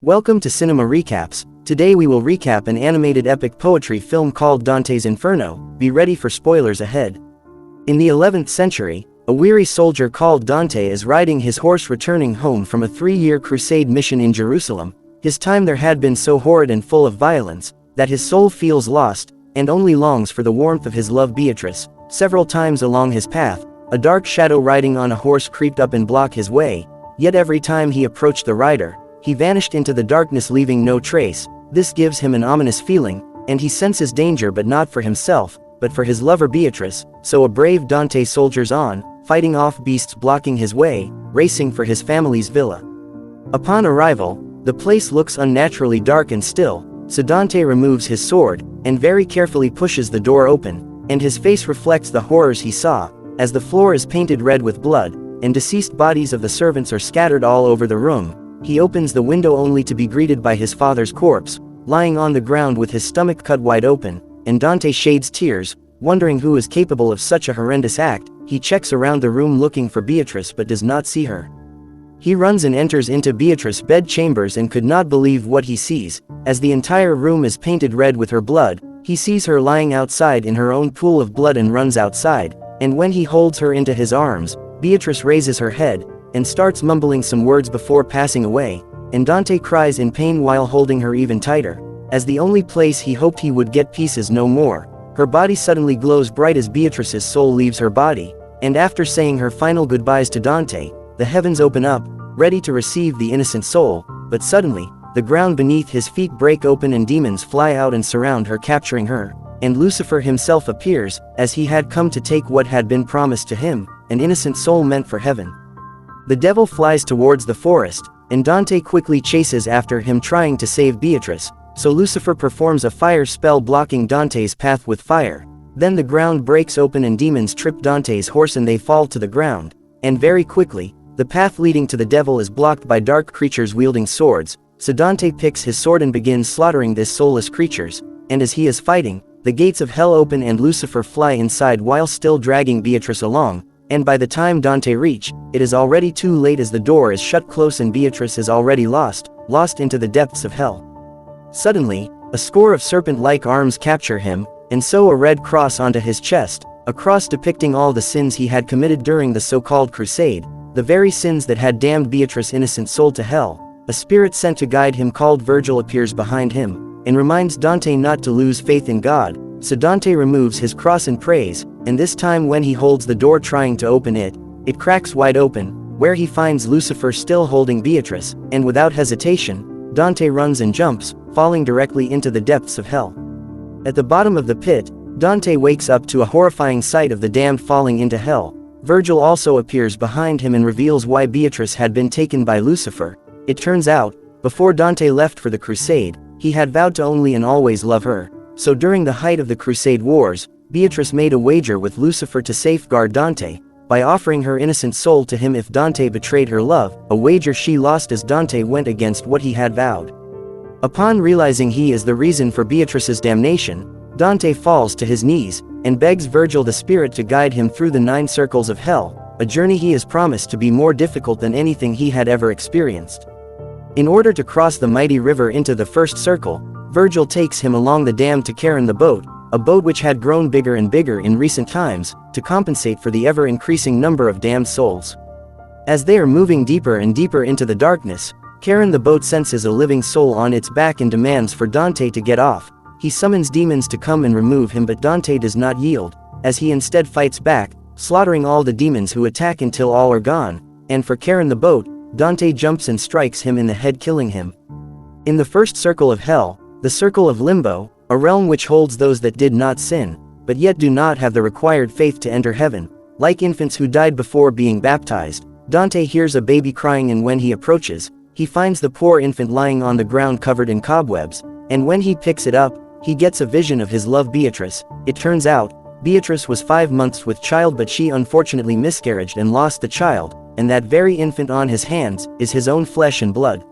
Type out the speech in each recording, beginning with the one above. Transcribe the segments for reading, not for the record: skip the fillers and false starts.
Welcome to Cinema Recaps. Today we will recap an animated epic poetry film called Dante's Inferno. Be ready for spoilers ahead. In the 11th century, a weary soldier called Dante is riding his horse returning home from a 3-year crusade mission in Jerusalem. His time there had been so horrid and full of violence, that his soul feels lost, and only longs for the warmth of his love Beatrice. Several times along his path, a dark shadow riding on a horse creeped up and blocked his way, yet every time he approached the rider, he vanished into the darkness leaving no trace. This gives him an ominous feeling, and he senses danger but not for himself, but for his lover Beatrice. So a brave Dante soldiers on, fighting off beasts blocking his way, racing for his family's villa. Upon arrival, the place looks unnaturally dark and still, so Dante removes his sword, and very carefully pushes the door open, and his face reflects the horrors he saw, as the floor is painted red with blood, and deceased bodies of the servants are scattered all over the room. He opens the window only to be greeted by his father's corpse, lying on the ground with his stomach cut wide open, and Dante sheds tears, wondering who is capable of such a horrendous act. He checks around the room looking for Beatrice but does not see her. He runs and enters into Beatrice's bed chambers and could not believe what he sees, as the entire room is painted red with her blood. He sees her lying outside in her own pool of blood and runs outside, and when he holds her into his arms, Beatrice raises her head, and starts mumbling some words before passing away, and Dante cries in pain while holding her even tighter, as the only place he hoped he would get peace is no more. Her body suddenly glows bright as Beatrice's soul leaves her body, and after saying her final goodbyes to Dante, the heavens open up, ready to receive the innocent soul, but suddenly, the ground beneath his feet break open and demons fly out and surround her capturing her, and Lucifer himself appears, as he had come to take what had been promised to him, an innocent soul meant for heaven. The devil flies towards the forest, and Dante quickly chases after him trying to save Beatrice, so Lucifer performs a fire spell blocking Dante's path with fire. Then the ground breaks open and demons trip Dante's horse and they fall to the ground, and very quickly, the path leading to the devil is blocked by dark creatures wielding swords, so Dante picks his sword and begins slaughtering these soulless creatures, and as he is fighting, the gates of hell open and Lucifer fly inside while still dragging Beatrice along, and by the time Dante reach, it is already too late as the door is shut close and Beatrice is already lost into the depths of hell. Suddenly, a score of serpent-like arms capture him, and sew a red cross onto his chest, a cross depicting all the sins he had committed during the so-called crusade, the very sins that had damned Beatrice's innocent soul to hell. A spirit sent to guide him called Virgil appears behind him, and reminds Dante not to lose faith in God, so Dante removes his cross and prays, and this time when he holds the door trying to open it, it cracks wide open, where he finds Lucifer still holding Beatrice, and without hesitation, Dante runs and jumps, falling directly into the depths of hell. At the bottom of the pit, Dante wakes up to a horrifying sight of the damned falling into hell. Virgil also appears behind him and reveals why Beatrice had been taken by Lucifer. It turns out, before Dante left for the crusade, he had vowed to only and always love her, so during the height of the crusade wars, Beatrice made a wager with Lucifer to safeguard Dante, by offering her innocent soul to him if Dante betrayed her love, a wager she lost as Dante went against what he had vowed. Upon realizing he is the reason for Beatrice's damnation, Dante falls to his knees, and begs Virgil the spirit to guide him through the 9 circles of hell, a journey he is promised to be more difficult than anything he had ever experienced. In order to cross the mighty river into the first circle, Virgil takes him along the dam to Charon the boat, a boat which had grown bigger and bigger in recent times, to compensate for the ever-increasing number of damned souls. As they are moving deeper and deeper into the darkness, Charon the boat senses a living soul on its back and demands for Dante to get off. He summons demons to come and remove him but Dante does not yield, as he instead fights back, slaughtering all the demons who attack until all are gone, and for Charon the boat, Dante jumps and strikes him in the head killing him. In the first circle of hell, the circle of Limbo, a realm which holds those that did not sin, but yet do not have the required faith to enter heaven, like infants who died before being baptized. Dante hears a baby crying and when he approaches, he finds the poor infant lying on the ground covered in cobwebs, and when he picks it up, he gets a vision of his love Beatrice. It turns out, Beatrice was 5 months with child but she unfortunately miscarried and lost the child, and that very infant on his hands is his own flesh and blood.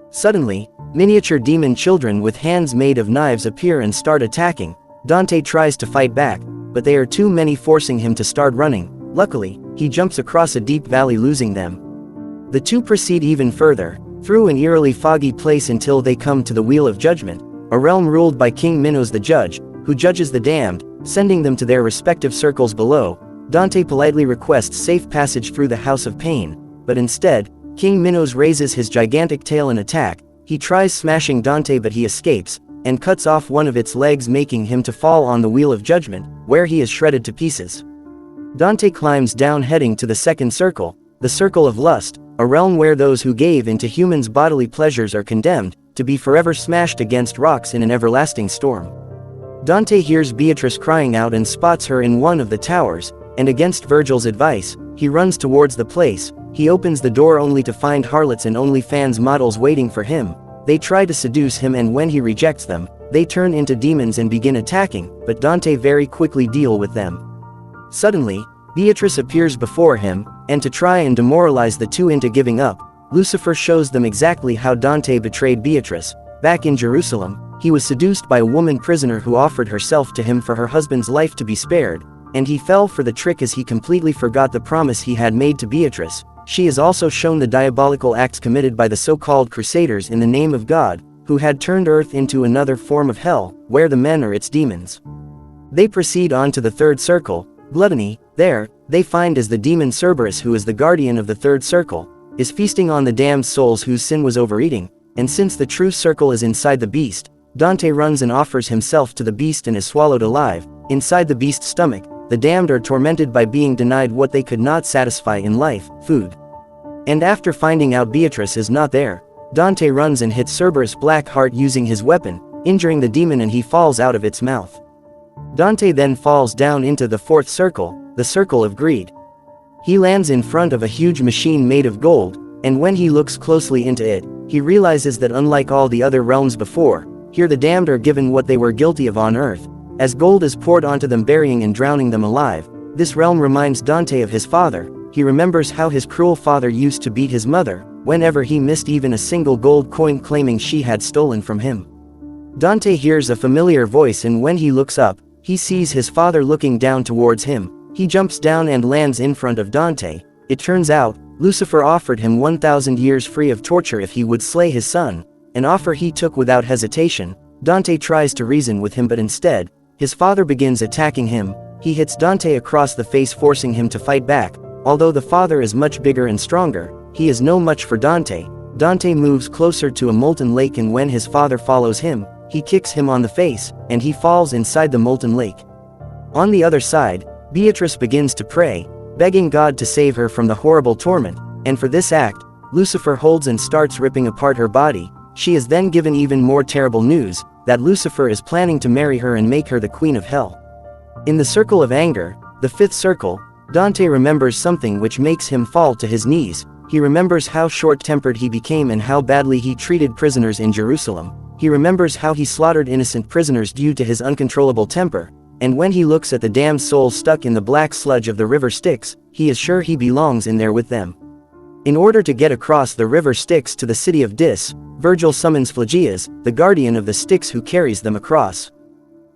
Suddenly, miniature demon children with hands made of knives appear and start attacking. Dante tries to fight back, but they are too many forcing him to start running. Luckily, he jumps across a deep valley losing them. The two proceed even further, through an eerily foggy place until they come to the Wheel of Judgment, a realm ruled by King Minos the Judge, who judges the damned, sending them to their respective circles below. Dante politely requests safe passage through the House of Pain, but instead, King Minos raises his gigantic tail and attack. He tries smashing Dante but he escapes, and cuts off one of its legs, making him to fall on the Wheel of Judgment, where he is shredded to pieces. Dante climbs down heading to the second circle, the Circle of Lust, a realm where those who gave into humans' bodily pleasures are condemned to be forever smashed against rocks in an everlasting storm. Dante hears Beatrice crying out and spots her in one of the towers, and against Virgil's advice, he runs towards the place. He opens the door only to find harlots and OnlyFans models waiting for him. They try to seduce him, and when he rejects them, they turn into demons and begin attacking, but Dante very quickly deals with them. Suddenly, Beatrice appears before him, and to try and demoralize the two into giving up, Lucifer shows them exactly how Dante betrayed Beatrice. Back in Jerusalem, he was seduced by a woman prisoner who offered herself to him for her husband's life to be spared, and he fell for the trick as he completely forgot the promise he had made to Beatrice. She is also shown the diabolical acts committed by the so-called Crusaders in the name of God, who had turned Earth into another form of hell, where the men are its demons. They proceed on to the third circle, gluttony. There, they find as the demon Cerberus, who is the guardian of the third circle, is feasting on the damned souls whose sin was overeating, and since the true circle is inside the beast, Dante runs and offers himself to the beast and is swallowed alive. Inside the beast's stomach, the damned are tormented by being denied what they could not satisfy in life, food. And after finding out Beatrice is not there, Dante runs and hits Cerberus' black heart using his weapon, injuring the demon, and he falls out of its mouth. Dante then falls down into the fourth circle, the Circle of Greed. He lands in front of a huge machine made of gold, and when he looks closely into it, he realizes that unlike all the other realms before, here the damned are given what they were guilty of on earth, as gold is poured onto them, burying and drowning them alive. This realm reminds Dante of his father. He remembers how his cruel father used to beat his mother whenever he missed even a single gold coin, claiming she had stolen from him. Dante hears a familiar voice, and when he looks up, he sees his father looking down towards him. He jumps down and lands in front of Dante. It turns out, Lucifer offered him 1,000 years free of torture if he would slay his son, an offer he took without hesitation. Dante tries to reason with him, but instead, his father begins attacking him. He hits Dante across the face, forcing him to fight back. Although the father is much bigger and stronger, he is no match for Dante. Dante moves closer to a molten lake, and when his father follows him, he kicks him on the face, and he falls inside the molten lake. On the other side, Beatrice begins to pray, begging God to save her from the horrible torment, and for this act, Lucifer holds and starts ripping apart her body. She is then given even more terrible news, that Lucifer is planning to marry her and make her the queen of hell. In the Circle of Anger, the fifth circle, Dante remembers something which makes him fall to his knees. He remembers how short-tempered he became and how badly he treated prisoners in Jerusalem. He remembers how he slaughtered innocent prisoners due to his uncontrollable temper, and when he looks at the damned souls stuck in the black sludge of the river Styx, he is sure he belongs in there with them. In order to get across the river Styx to the city of Dis, Virgil summons Phlegyas, the guardian of the Styx, who carries them across.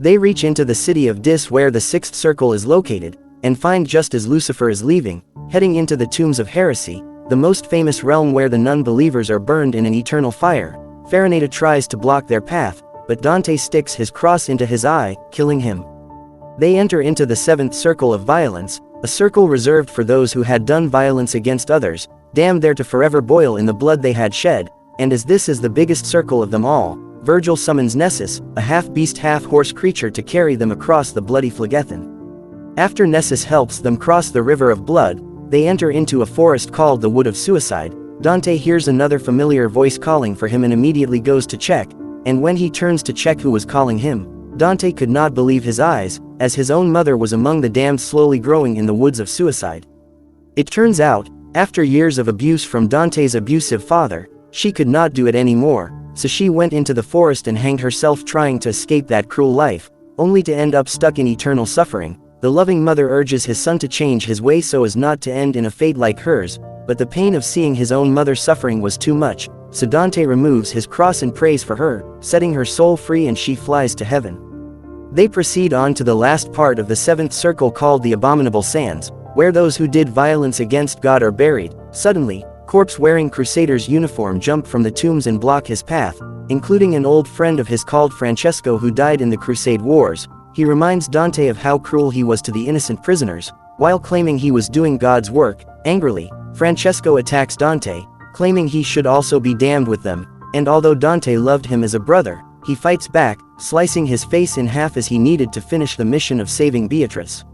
They reach into the city of Dis, where the sixth circle is located, and find just as Lucifer is leaving, heading into the tombs of heresy, the most famous realm where the non-believers are burned in an eternal fire. Farinata tries to block their path, but Dante sticks his cross into his eye, killing him. They enter into the seventh circle of violence, a circle reserved for those who had done violence against others, damned there to forever boil in the blood they had shed, and as this is the biggest circle of them all, Virgil summons Nessus, a half-beast half-horse creature, to carry them across the bloody Phlegethon. After Nessus helps them cross the river of blood, they enter into a forest called the Wood of Suicide. Dante hears another familiar voice calling for him and immediately goes to check, and when he turns to check who was calling him, Dante could not believe his eyes, as his own mother was among the damned slowly growing in the woods of suicide. It turns out, after years of abuse from Dante's abusive father, she could not do it anymore, so she went into the forest and hanged herself, trying to escape that cruel life, only to end up stuck in eternal suffering. The loving mother urges his son to change his way so as not to end in a fate like hers, but the pain of seeing his own mother suffering was too much, so Dante removes his cross and prays for her, setting her soul free, and she flies to heaven. They proceed on to the last part of the seventh circle, called the Abominable Sands, where those who did violence against God are buried. Suddenly, corpse-wearing crusader's uniform jump from the tombs and block his path, including an old friend of his called Francesco who died in the Crusade Wars. He reminds Dante of how cruel he was to the innocent prisoners, while claiming he was doing God's work. Angrily, Francesco attacks Dante, claiming he should also be damned with them, and although Dante loved him as a brother, he fights back, slicing his face in half as he needed to finish the mission of saving Beatrice.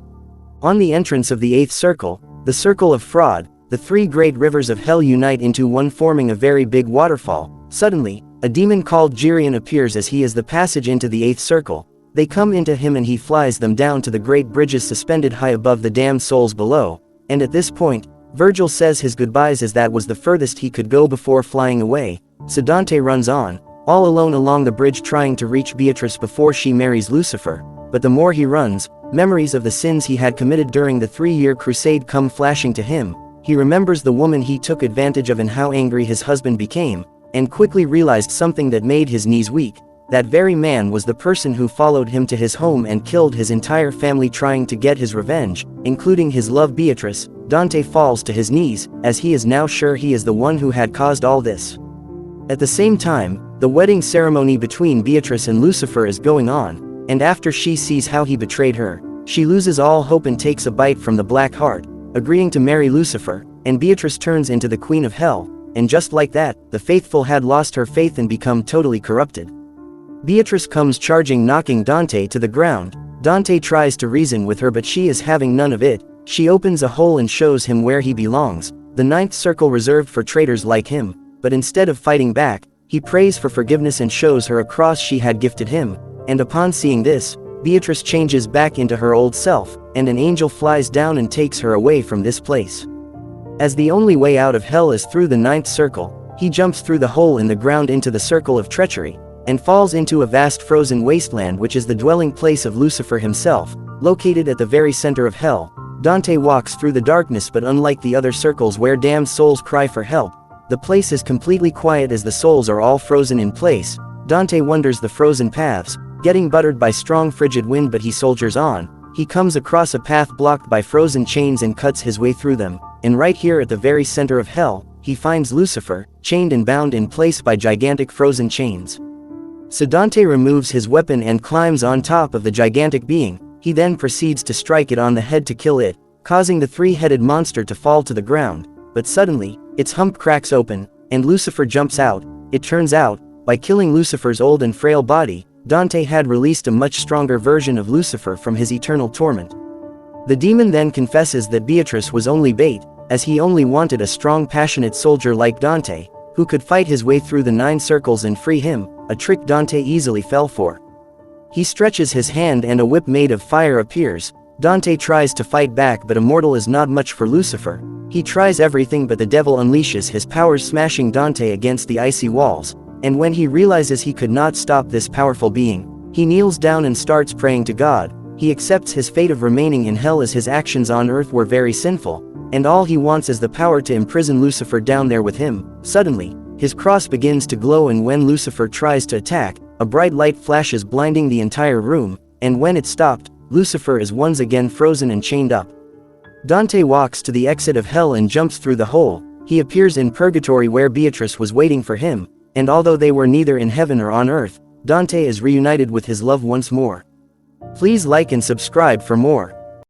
On the entrance of the eighth circle, the circle of fraud, the three great rivers of hell unite into one, forming a very big waterfall. Suddenly, a demon called Gyrion appears as he is the passage into the eighth circle. They come into him and he flies them down to the great bridges suspended high above the damned souls below, and at this point, Virgil says his goodbyes as that was the furthest he could go before flying away. So Dante runs on, all alone along the bridge trying to reach Beatrice before she marries Lucifer, but the more he runs, memories of the sins he had committed during the 3-year crusade come flashing to him. He remembers the woman he took advantage of and how angry his husband became, and quickly realized something that made his knees weak. That very man was the person who followed him to his home and killed his entire family trying to get his revenge, including his love Beatrice. Dante falls to his knees, as he is now sure he is the one who had caused all this. At the same time, the wedding ceremony between Beatrice and Lucifer is going on, and after she sees how he betrayed her, she loses all hope and takes a bite from the black heart, agreeing to marry Lucifer, and Beatrice turns into the queen of hell, and just like that, the faithful had lost her faith and become totally corrupted. Beatrice comes charging, knocking Dante to the ground. Dante tries to reason with her but she is having none of it. She opens a hole and shows him where he belongs, the ninth circle reserved for traitors like him, but instead of fighting back, he prays for forgiveness and shows her a cross she had gifted him, and upon seeing this, Beatrice changes back into her old self, and an angel flies down and takes her away from this place. As the only way out of hell is through the ninth circle, he jumps through the hole in the ground into the circle of treachery, and falls into a vast frozen wasteland which is the dwelling place of Lucifer himself, located at the very center of hell. Dante walks through the darkness, but unlike the other circles where damned souls cry for help, the place is completely quiet as the souls are all frozen in place. Dante wanders the frozen paths, getting buttered by strong frigid wind, but he soldiers on. He comes across a path blocked by frozen chains and cuts his way through them, and right here at the very center of hell, he finds Lucifer, chained and bound in place by gigantic frozen chains. So Dante removes his weapon and climbs on top of the gigantic being. He then proceeds to strike it on the head to kill it, causing the three-headed monster to fall to the ground, but suddenly, its hump cracks open, and Lucifer jumps out. It turns out, by killing Lucifer's old and frail body, Dante had released a much stronger version of Lucifer from his eternal torment. The demon then confesses that Beatrice was only bait, as he only wanted a strong, passionate soldier like Dante, who could fight his way through the 9 circles and free him, a trick Dante easily fell for. He stretches his hand and a whip made of fire appears. Dante tries to fight back, but a mortal is not much for Lucifer. He tries everything, but the devil unleashes his powers, smashing Dante against the icy walls, and when he realizes he could not stop this powerful being, he kneels down and starts praying to God. He accepts his fate of remaining in hell as his actions on earth were very sinful, and all he wants is the power to imprison Lucifer down there with him. Suddenly, his cross begins to glow, and when Lucifer tries to attack, a bright light flashes, blinding the entire room, and when it stopped, Lucifer is once again frozen and chained up. Dante walks to the exit of hell and jumps through the hole. He appears in purgatory where Beatrice was waiting for him, and although they were neither in heaven or on earth, Dante is reunited with his love once more. Please like and subscribe for more.